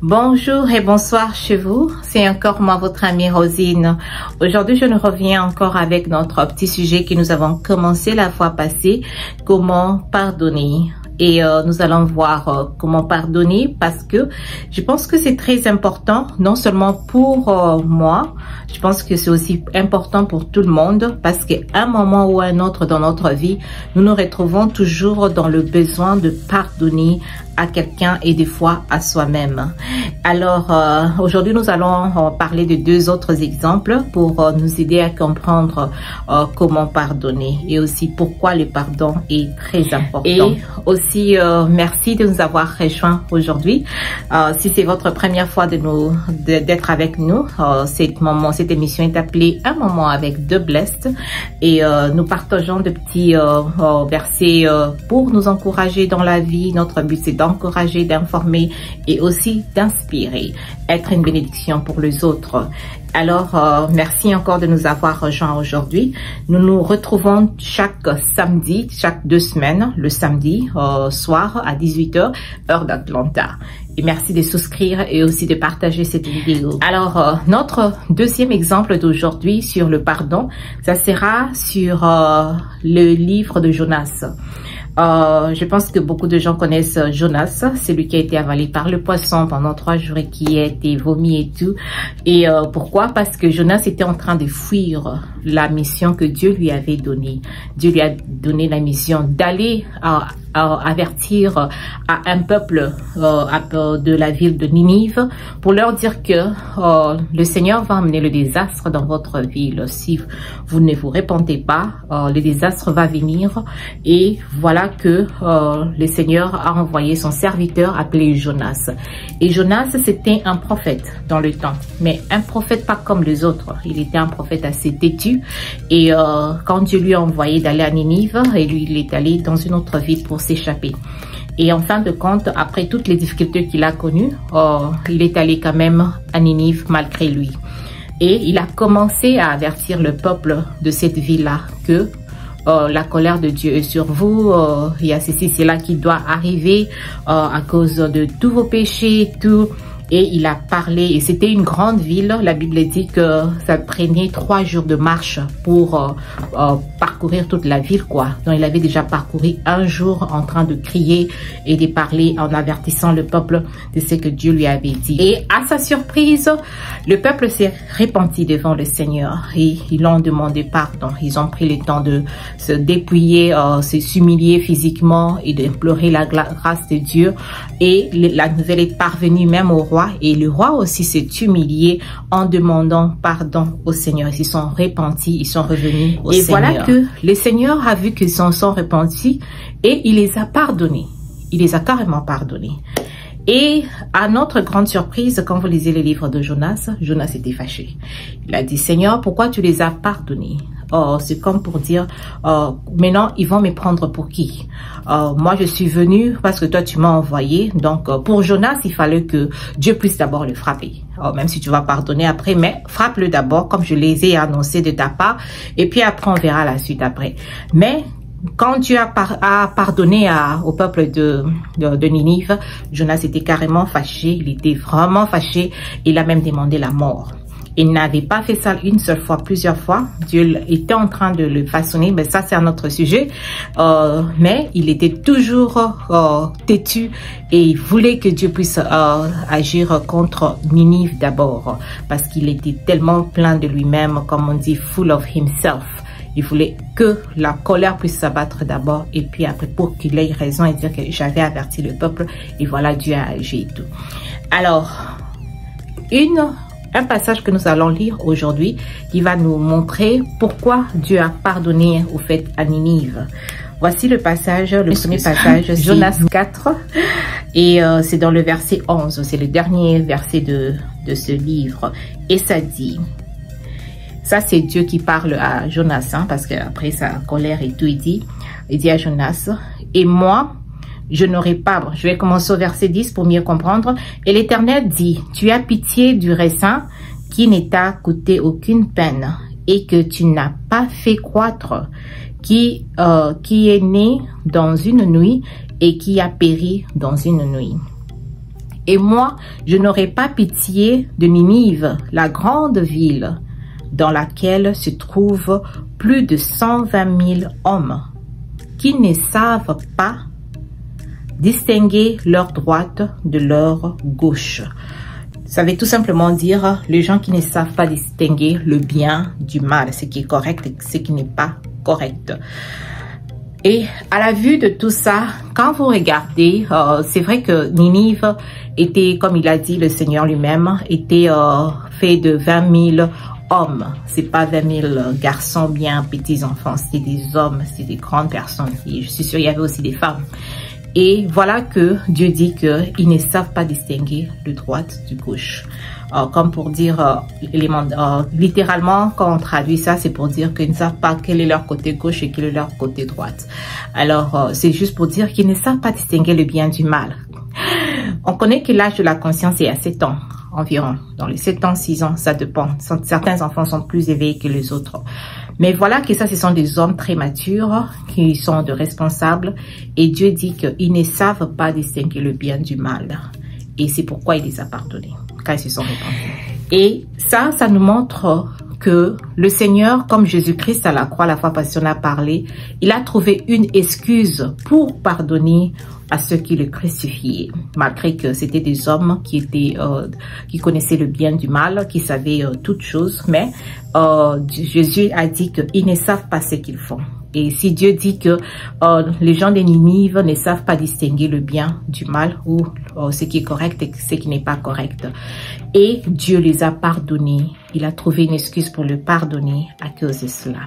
Bonjour et bonsoir chez vous, c'est encore moi votre amie Rosine. Aujourd'hui je nous reviens encore avec notre petit sujet que nous avons commencé la fois passée, comment pardonner. Et nous allons voir comment pardonner parce que je pense que c'est très important, non seulement pour moi, je pense que c'est aussi important pour tout le monde parce qu'à un moment ou à un autre dans notre vie, nous nous retrouvons toujours dans le besoin de pardonner à quelqu'un et des fois à soi-même. Alors aujourd'hui nous allons parler de deux autres exemples pour nous aider à comprendre comment pardonner et aussi pourquoi le pardon est très important. Et aussi merci de nous avoir rejoints aujourd'hui. Si c'est votre première fois d'être avec nous, cette émission est appelée Un moment avec The Blessed et nous partageons de petits versets pour nous encourager dans la vie. Notre but c'est d'encourager, d'informer et aussi d'inspirer, être une bénédiction pour les autres. Alors, merci encore de nous avoir rejoints aujourd'hui. Nous nous retrouvons chaque samedi, chaque 2 semaines, le samedi soir à 18 h, heure d'Atlanta. Et merci de souscrire et aussi de partager cette vidéo. Alors, notre deuxième exemple d'aujourd'hui sur le pardon, ça sera sur le livre de Jonas. Je pense que beaucoup de gens connaissent Jonas, celui qui a été avalé par le poisson pendant 3 jours et qui a été vomi et tout. Et pourquoi? Parce que Jonas était en train de fuir la mission que Dieu lui avait donnée. Dieu lui a donné la mission d'aller avertir à un peuple de la ville de Ninive pour leur dire que le Seigneur va amener le désastre dans votre ville. Si vous ne vous répandez pas, le désastre va venir. Et voilà que le Seigneur a envoyé son serviteur appelé Jonas. Et Jonas, c'était un prophète dans le temps, mais un prophète pas comme les autres. Il était un prophète assez têtu. Et quand Dieu lui a envoyé d'aller à Ninive, et lui, il est allé dans une autre ville pour s'échapper. Et en fin de compte, après toutes les difficultés qu'il a connues, il est allé quand même à Ninive malgré lui. Et il a commencé à avertir le peuple de cette ville-là que la colère de Dieu est sur vous, il y a ceci, c'est là qui doit arriver à cause de tous vos péchés, tout. Et il a parlé, et c'était une grande ville. La Bible dit que ça prenait 3 jours de marche pour parcourir toute la ville, quoi. Donc il avait déjà parcouru 1 jour en train de crier et de parler en avertissant le peuple de ce que Dieu lui avait dit. Et à sa surprise, le peuple s'est repenti devant le Seigneur et ils l'ont demandé pardon. Ils ont pris le temps de se dépouiller, s'humilier physiquement et d'implorer la grâce de Dieu. Et la nouvelle est parvenue même au roi. Et le roi aussi s'est humilié en demandant pardon au Seigneur. Ils sont repentis, ils sont revenus au Seigneur. Et voilà que le Seigneur a vu qu'ils s'en sont repentis et il les a pardonnés. Il les a carrément pardonnés. Et à notre grande surprise, quand vous lisez le livre de Jonas, Jonas était fâché. Il a dit, Seigneur, pourquoi tu les as pardonnés? C'est comme pour dire, maintenant, ils vont me prendre pour qui? Moi, je suis venu parce que toi, tu m'as envoyé. Donc, pour Jonas, il fallait que Dieu puisse d'abord le frapper. Même si tu vas pardonner après, mais frappe-le d'abord, comme je les ai annoncés de ta part. Et puis après, on verra la suite après. Mais quand Dieu a pardonné au peuple de Ninive, Jonas était carrément fâché. Il était vraiment fâché. Il a même demandé la mort. Il n'avait pas fait ça une seule fois, plusieurs fois. Dieu était en train de le façonner, mais ça c'est un autre sujet. Mais il était toujours têtu et il voulait que Dieu puisse agir contre Ninive d'abord. Parce qu'il était tellement plein de lui-même, comme on dit, full of himself. Il voulait que la colère puisse s'abattre d'abord et puis après pour qu'il ait raison et dire que j'avais averti le peuple et voilà Dieu a agi et tout. Alors, un passage que nous allons lire aujourd'hui qui va nous montrer pourquoi Dieu a pardonné au fait à Ninive. Voici le passage, le premier passage, Jonas 4, et c'est dans le verset 11, c'est le dernier verset de ce livre. Et ça dit, ça c'est Dieu qui parle à Jonas, hein, parce qu'après sa colère et tout, il dit à Jonas, et moi, je n'aurai pas, je vais commencer au verset 10 pour mieux comprendre. Et l'Éternel dit, tu as pitié du raisin qui ne t'a coûté aucune peine et que tu n'as pas fait croître, qui est né dans une nuit et qui a péri dans une nuit. Et moi, je n'aurai pas pitié de Ninive, la grande ville, dans laquelle se trouvent plus de 120 000 hommes, qui ne savent pas distinguer leur droite de leur gauche. Ça veut tout simplement dire les gens qui ne savent pas distinguer le bien du mal, ce qui est correct et ce qui n'est pas correct. Et à la vue de tout ça, quand vous regardez, c'est vrai que Ninive était, comme il a dit le Seigneur lui-même, était fait de 20 000 hommes. C'est pas 20 000 garçons bien petits enfants, c'était des hommes, c'était des grandes personnes. Et je suis sûre il y avait aussi des femmes. Et voilà que Dieu dit qu'ils ne savent pas distinguer le droite du gauche. Comme pour dire, littéralement, quand on traduit ça, c'est pour dire qu'ils ne savent pas quel est leur côté gauche et quel est leur côté droite. Alors, c'est juste pour dire qu'ils ne savent pas distinguer le bien du mal. On connaît que l'âge de la conscience est à 7 ans environ. Dans les 7 ans, 6 ans, ça dépend. Certains enfants sont plus éveillés que les autres. Mais voilà que ça, ce sont des hommes très matures, qui sont de responsables. Et Dieu dit qu'ils ne savent pas distinguer le bien du mal. Et c'est pourquoi il les a pardonnés, quand ils se sont repentis. Et ça nous montre que le Seigneur, comme Jésus-Christ à la croix, la fois passée on a parlé, il a trouvé une excuse pour pardonner à ceux qui le crucifiaient, malgré que c'était des hommes qui étaient, qui connaissaient le bien du mal, qui savaient toutes choses, mais Jésus a dit qu'ils ne savent pas ce qu'ils font. Et si Dieu dit que les gens de Ninive ne savent pas distinguer le bien du mal ou ce qui est correct et ce qui n'est pas correct, et Dieu les a pardonnés, il a trouvé une excuse pour le pardonner à cause de cela.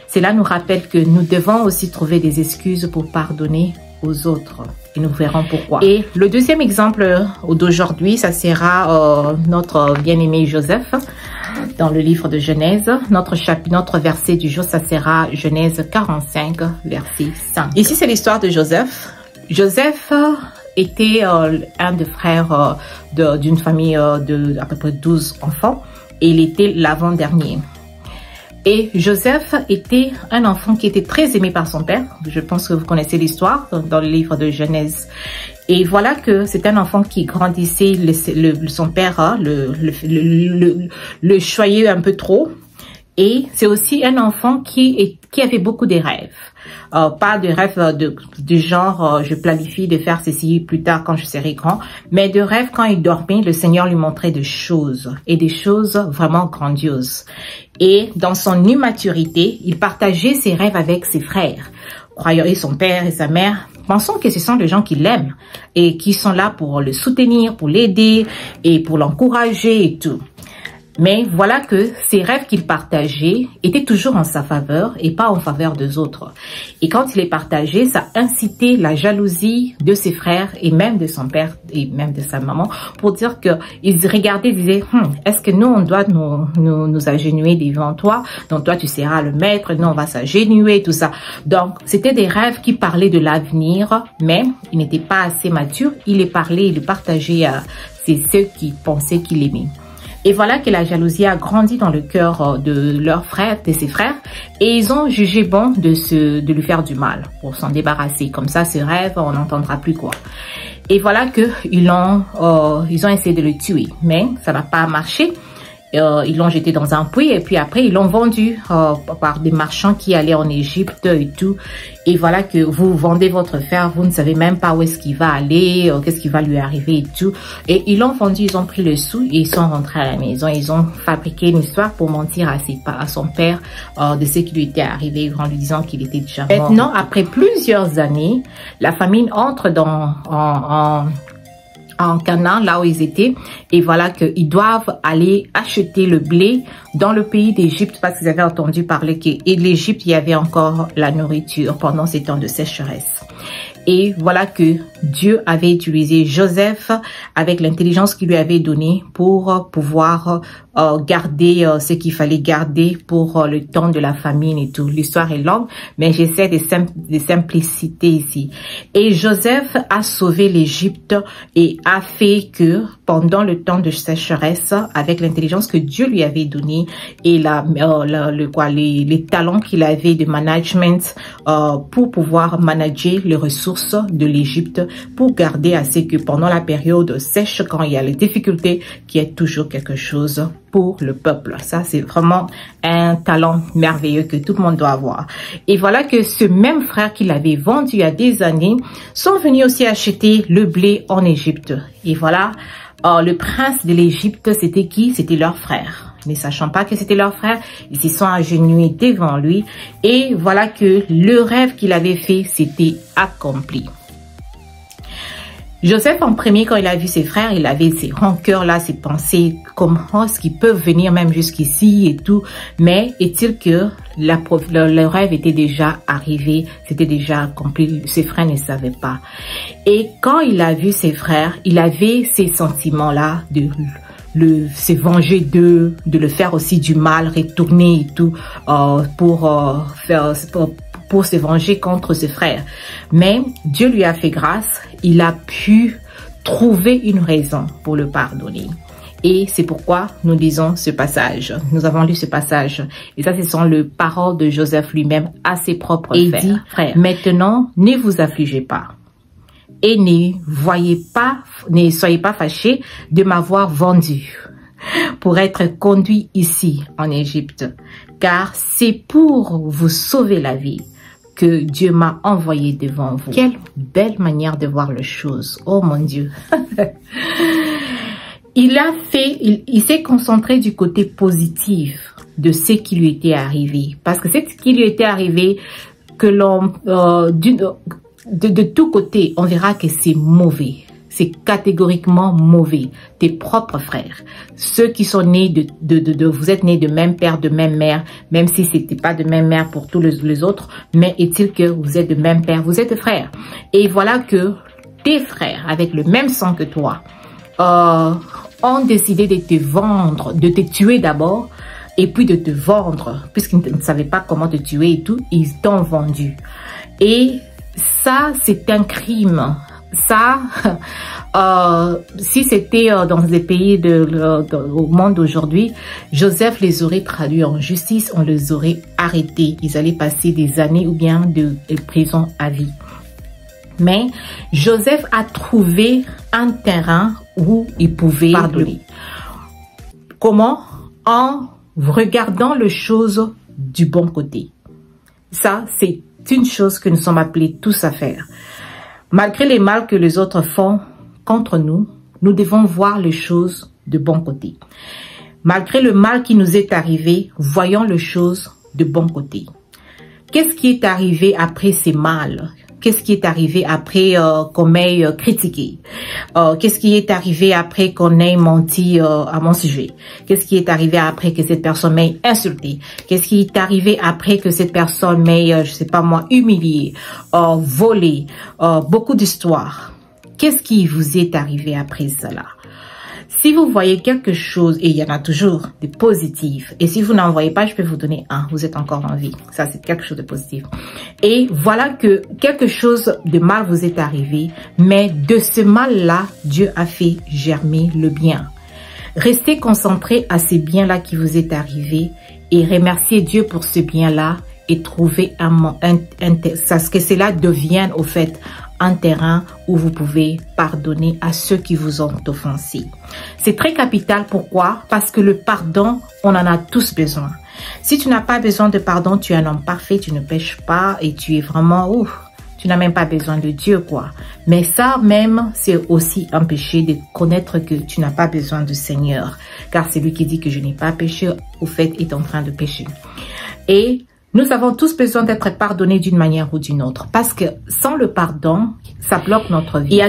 Cela nous rappelle que nous devons aussi trouver des excuses pour pardonner aux autres. Et nous verrons pourquoi. Et le deuxième exemple d'aujourd'hui, ça sera notre bien-aimé Joseph. Dans le livre de Genèse, notre verset du jour, ça sera Genèse 45, verset 5. Ici, c'est l'histoire de Joseph. Joseph était un des frères d'une famille de à peu près 12 enfants. Et il était l'avant-dernier. Et Joseph était un enfant qui était très aimé par son père. Je pense que vous connaissez l'histoire dans le livre de Genèse. Et voilà que c'est un enfant qui grandissait, son père le choyait un peu trop. Et c'est aussi un enfant qui avait beaucoup de rêves. Pas de rêves de genre, je planifie de faire ceci plus tard quand je serai grand, mais de rêves quand il dormait, le Seigneur lui montrait des choses, et des choses vraiment grandioses. Et dans son immaturité, il partageait ses rêves avec ses frères, croyant et son père et sa mère, pensant que ce sont des gens qui l'aiment et qui sont là pour le soutenir, pour l'aider et pour l'encourager et tout. Mais voilà que ces rêves qu'il partageait étaient toujours en sa faveur et pas en faveur des autres. Et quand il les partageait, ça incitait la jalousie de ses frères et même de son père et même de sa maman pour dire qu'ils regardaient et disaient est-ce que nous on doit nous agenouiller devant toi, donc toi tu seras le maître, nous on va s'agenouiller, tout ça. Donc c'était des rêves qui parlaient de l'avenir, mais il n'était pas assez mature. Il les parlait, il les partageait à ceux qui pensaient qu'il aimait. Et voilà que la jalousie a grandi dans le cœur de leurs frères, de ses frères, et ils ont jugé bon de lui faire du mal pour s'en débarrasser. Comme ça, ce rêve, on n'entendra plus quoi. Et voilà que ils ont essayé de le tuer, mais ça n'a pas marché. Ils l'ont jeté dans un puits et puis après ils l'ont vendu par des marchands qui allaient en Égypte et tout. Et voilà que vous vendez votre frère, vous ne savez même pas où est-ce qu'il va aller, qu'est-ce qui va lui arriver et tout. Et ils l'ont vendu, ils ont pris le sou et ils sont rentrés à la maison. Ils ont fabriqué une histoire pour mentir à son père de ce qui lui était arrivé en lui disant qu'il était déjà mort. Maintenant, après plusieurs années, la famine entre en Canaan, là où ils étaient, et voilà qu'ils doivent aller acheter le blé dans le pays d'Égypte parce qu'ils avaient entendu parler que l'Égypte, il y avait encore la nourriture pendant ces temps de sécheresse. Et voilà que Dieu avait utilisé Joseph avec l'intelligence qu'il lui avait donnée pour pouvoir garder ce qu'il fallait garder pour le temps de la famine et tout. L'histoire est longue, mais j'essaie de simplicité ici. Et Joseph a sauvé l'Égypte et a fait que pendant le temps de sécheresse, avec l'intelligence que Dieu lui avait donnée et les talents qu'il avait de management pour pouvoir manager les ressources de l'Égypte pour garder assez que pendant la période sèche, quand il y a les difficultés, qu'il y ait toujours quelque chose pour le peuple. Ça, c'est vraiment un talent merveilleux que tout le monde doit avoir. Et voilà que ce même frère qui l'avait vendu il y a des années sont venus aussi acheter le blé en Égypte. Et voilà, le prince de l'Égypte, c'était qui? C'était leur frère. Ne sachant pas que c'était leur frère, ils se sont agenouillés devant lui. Et voilà que le rêve qu'il avait fait s'était accompli. Joseph, en premier, quand il a vu ses frères, il avait ces rancœurs-là, ces pensées, comment est-ce qu'ils peuvent venir même jusqu'ici et tout. Mais est-il que le rêve était déjà arrivé, c'était déjà accompli, ses frères ne savaient pas. Et quand il a vu ses frères, il avait ces sentiments-là de se venger d'eux, de le faire aussi du mal, retourner et tout, pour se venger contre ses frères. Mais Dieu lui a fait grâce, il a pu trouver une raison pour le pardonner. Et c'est pourquoi nous lisons ce passage. Nous avons lu ce passage. Et ça, ce sont les paroles de Joseph lui-même à ses propres frères. Il dit, frères, maintenant, ne vous affligez pas. Et ne soyez pas fâchés de m'avoir vendu pour être conduit ici en Égypte. Car c'est pour vous sauver la vie que Dieu m'a envoyé devant vous. Quelle belle manière de voir les choses. Oh mon Dieu. Il s'est concentré du côté positif de ce qui lui était arrivé. Parce que c'est ce qui lui était arrivé que de tous côtés, on verra que c'est mauvais. C'est catégoriquement mauvais. Tes propres frères, ceux qui sont nés vous êtes nés de même père, de même mère, même si c'était pas de même mère pour tous les autres, mais est-il que vous êtes de même père, vous êtes frères. Et voilà que tes frères, avec le même sang que toi, ont décidé de te vendre, de te tuer d'abord, et puis de te vendre, puisqu'ils ne savaient pas comment te tuer et tout, ils t'ont vendu. Et ça, c'est un crime. Ça, si c'était dans des pays au monde d'aujourd'hui, Joseph les aurait traduits en justice, on les aurait arrêtés. Ils allaient passer des années ou bien de prison à vie. Mais Joseph a trouvé un terrain où il pouvait pardonner. Comment? En regardant les choses du bon côté. Ça, c'est une chose que nous sommes appelés tous à faire. Malgré les mal que les autres font contre nous, nous devons voir les choses de bon côté. Malgré le mal qui nous est arrivé, voyons les choses de bon côté. Qu'est-ce qui est arrivé après ces mal? Qu'est-ce qui est arrivé après qu'on m'ait critiqué? Qu'est-ce qui est arrivé après qu'on ait menti à mon sujet? Qu'est-ce qui est arrivé après que cette personne m'ait insulté? Qu'est-ce qui est arrivé après que cette personne m'ait, je sais pas moi, humilié, volé? Beaucoup d'histoires. Qu'est-ce qui vous est arrivé après cela? Si vous voyez quelque chose, et il y en a toujours des positifs, et si vous n'en voyez pas, je peux vous donner un, vous êtes encore en vie. Ça, c'est quelque chose de positif. Et voilà que quelque chose de mal vous est arrivé, mais de ce mal-là, Dieu a fait germer le bien. Restez concentrés à ces biens-là qui vous est arrivé et remerciez Dieu pour ce bien-là et trouvez que cela devienne au fait un terrain où vous pouvez pardonner à ceux qui vous ont offensé. C'est très capital. Pourquoi? Parce que le pardon, on en a tous besoin. Si tu n'as pas besoin de pardon, tu es un homme parfait, tu ne pêches pas et tu es vraiment tu n'as même pas besoin de Dieu, quoi. Mais ça même, c'est aussi un péché de connaître que tu n'as pas besoin du Seigneur. Car c'est lui qui dit que je n'ai pas péché, au fait, est en train de pécher. Et nous avons tous besoin d'être pardonnés d'une manière ou d'une autre. Parce que sans le pardon, ça bloque notre vie. Il y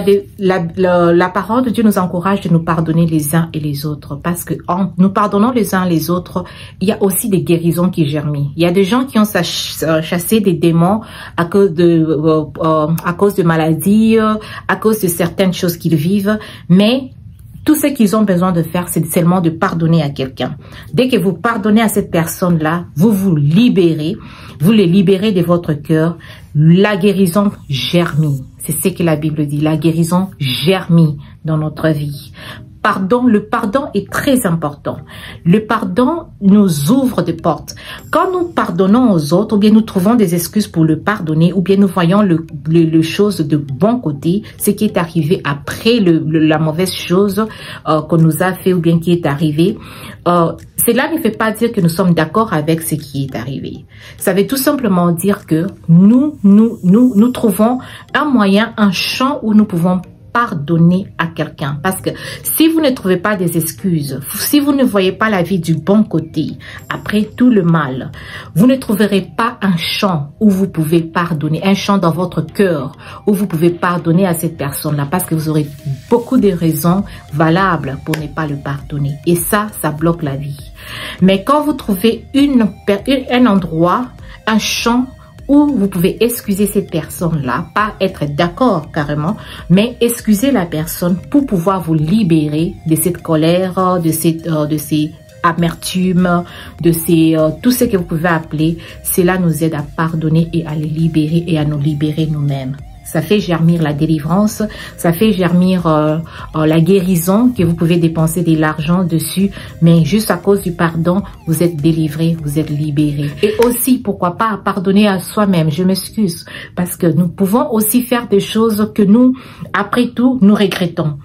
a la parole de Dieu nous encourage de nous pardonner les uns et les autres. Parce que en nous pardonnant les uns les autres, il y a aussi des guérisons qui germent. Il y a des gens qui ont chassé des démons à cause de maladies, à cause de certaines choses qu'ils vivent. Mais tout ce qu'ils ont besoin de faire, c'est seulement de pardonner à quelqu'un. Dès que vous pardonnez à cette personne-là, vous vous libérez, vous les libérez de votre cœur, la guérison germe. C'est ce que la Bible dit, la guérison germe dans notre vie. le pardon est très important. Le pardon nous ouvre des portes. Quand nous pardonnons aux autres, ou bien nous trouvons des excuses pour le pardonner, ou bien nous voyons le chose de bon côté, ce qui est arrivé après la mauvaise chose qu'on nous a fait ou bien qui est arrivé, cela ne fait pas dire que nous sommes d'accord avec ce qui est arrivé. Ça veut tout simplement dire que nous trouvons un moyen, un champ où nous pouvons pardonner à quelqu'un. Parce que si vous ne trouvez pas des excuses, si vous ne voyez pas la vie du bon côté, après tout le mal, vous ne trouverez pas un champ où vous pouvez pardonner, un champ dans votre cœur où vous pouvez pardonner à cette personne-là, parce que vous aurez beaucoup de raisons valables pour ne pas le pardonner. Et ça bloque la vie. Mais quand vous trouvez un endroit, un champ, où vous pouvez excuser cette personne-là, pas être d'accord carrément, mais excuser la personne pour pouvoir vous libérer de cette colère, de ces amertumes, tout ce que vous pouvez appeler. Cela nous aide à pardonner et à les libérer et à nous libérer nous-mêmes. Ça fait germir la délivrance, ça fait germir la guérison, que vous pouvez dépenser de l'argent dessus, mais juste à cause du pardon, vous êtes délivré, vous êtes libéré. Et aussi, pourquoi pas, pardonner à soi-même, je m'excuse, parce que nous pouvons aussi faire des choses que nous, après tout, nous regrettons.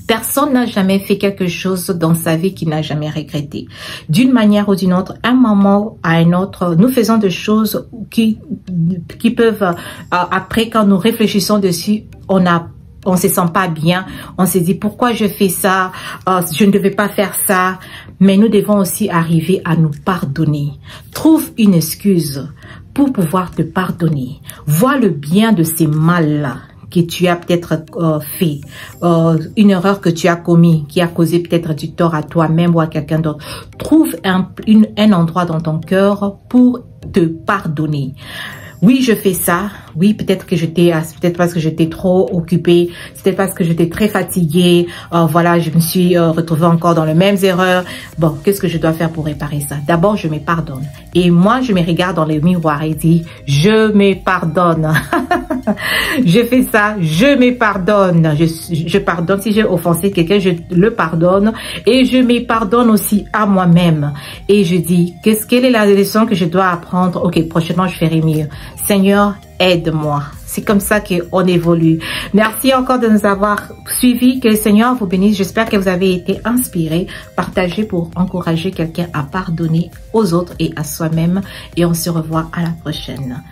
Personne n'a jamais fait quelque chose dans sa vie qu'il n'a jamais regretté. D'une manière ou d'une autre, un moment à un autre, nous faisons des choses qui peuvent, après quand nous réfléchissons dessus, on se sent pas bien, on se dit pourquoi je fais ça, je ne devais pas faire ça, mais nous devons aussi arriver à nous pardonner. Trouve une excuse pour pouvoir te pardonner. Vois le bien de ces mal-là que tu as peut-être fait, une erreur que tu as commis, qui a causé peut-être du tort à toi-même ou à quelqu'un d'autre. Trouve un endroit dans ton cœur pour te pardonner. Oui, je fais ça. Oui, peut-être parce que j'étais trop occupée. C'était parce que j'étais très fatiguée. Voilà, je me suis retrouvée encore dans les mêmes erreurs. Bon, qu'est-ce que je dois faire pour réparer ça? D'abord, je me pardonne. Et moi, je me regarde dans le miroir et dis, je me pardonne. Je fais ça, je me pardonne. Je pardonne. Si j'ai offensé quelqu'un, je le pardonne. Et je me pardonne aussi à moi-même. Et je dis, quelle est la leçon que je dois apprendre? Ok, prochainement, je ferai mieux. Seigneur, aide-moi. C'est comme ça qu'on évolue. Merci encore de nous avoir suivis. Que le Seigneur vous bénisse. J'espère que vous avez été inspirés. Partagez pour encourager quelqu'un à pardonner aux autres et à soi-même. Et on se revoit à la prochaine.